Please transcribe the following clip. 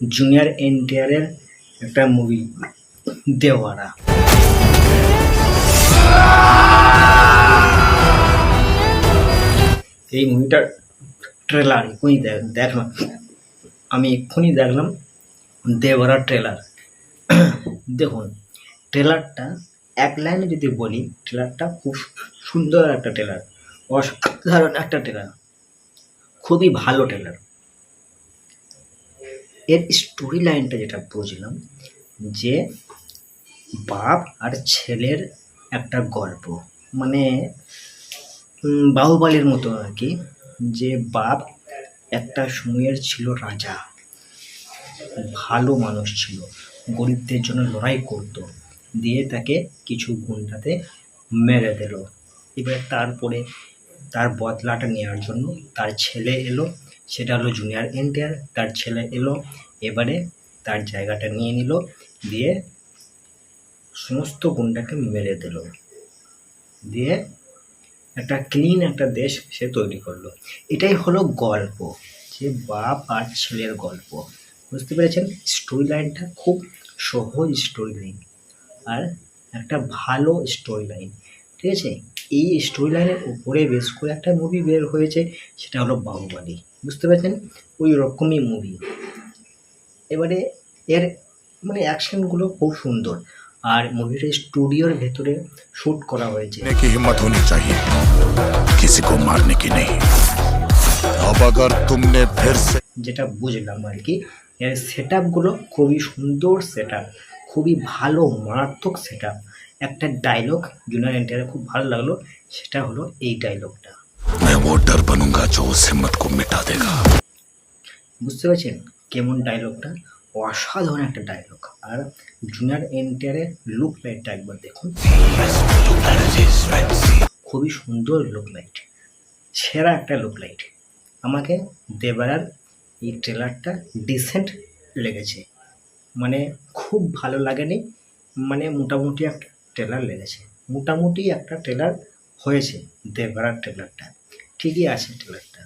Junior এনটিআরের একটা movie দেওয়ারা। এই মুভিটার ট্রেলার এক্ষুনি দেখলাম, আমি এক্ষুনি দেখলাম দেওয়ারা ট্রেলার। দেখুন ট্রেলারটা এক লাইনে যদি বলি, ট্রেলারটা খুব সুন্দর একটা ট্রেলার, অসাধারণ একটা ট্রেলার, খুবই ভালো ট্রেলার। এর স্টোরি লাইনটা যেটা বুঝলাম যে বাপ আর ছেলের একটা গল্প, মানে বাহুবলীর মতো আর কি। যে বাপ একটা সময়ের ছিল রাজা, ভালো মানুষ ছিল, গরিবদের জন্য লড়াই করত, দিয়ে তাকে কিছু গুন্ডাতে মেরে দিল। এবার তারপরে তার বদলাটা নেওয়ার জন্য তার ছেলে এলো, সেটা হলো জুনিয়র এনটিআর। তার ছেলে এলো, এবারে তার জায়গাটা নিয়ে নিল, দিয়ে সমস্ত গুন্ডাকে মেরে দিল, দিয়ে একটা ক্লিন একটা দেশ সে তৈরি করলো। এটাই হলো গল্প, যে বাপ আর ছেলের গল্প। বুঝতে পেরেছেন? স্টোরি লাইনটা খুব সহজ স্টোরি লাইন, আর একটা ভালো স্টোরি লাইন, ঠিক আছে? এই স্টোরি লাইনের উপরে বেস করে একটা মুভি বের হয়েছে, সেটা হলো বাহুবলী। বুঝতে পেরেছেন? ওই রকমই মুভি। এবারে এর মানে অ্যাকশনগুলো খুব সুন্দর, আর মুভিটা স্টুডিওর ভেতরে শ্যুট করা হয়েছে। की हिम्मत होनी चाहिए किसी को मारने की नहीं। अब अगर तुमने फिर से যেটা বুঝলাম আর কি, এর সেট আপগুলো খুবই সুন্দর সেট আপ, খুবই ভালো মারাত্মক সেট আপ। একটা ডায়লগ জুনিয়র এনটিআর খুব ভালো লাগলো, সেটা হলো এই ডায়লগটা। मैं वो डर बनूंगा जो उस हिम्मत को मिटा देगा। বুঝতে পারছেন কেমন ডায়লগটা? অসাধারণ একটা ডায়লগ। আর জুনিয়র এনটিআরের লুক লাইটটা একবার দেখুন, খুবই সুন্দর লুক লাইট, সেরা একটা লুক লাইট। আমাকে দেবারার এই ট্রেলারটা ডিসেন্ট লেগেছে, মানে খুব ভালো লাগেনি, মানে মোটামুটি একটা ট্রেলার লেগেছে, মোটামুটি একটা ট্রেলার হয়েছে। দেবারার ট্রেলারটা ঠিকই আছে ট্রেলারটা।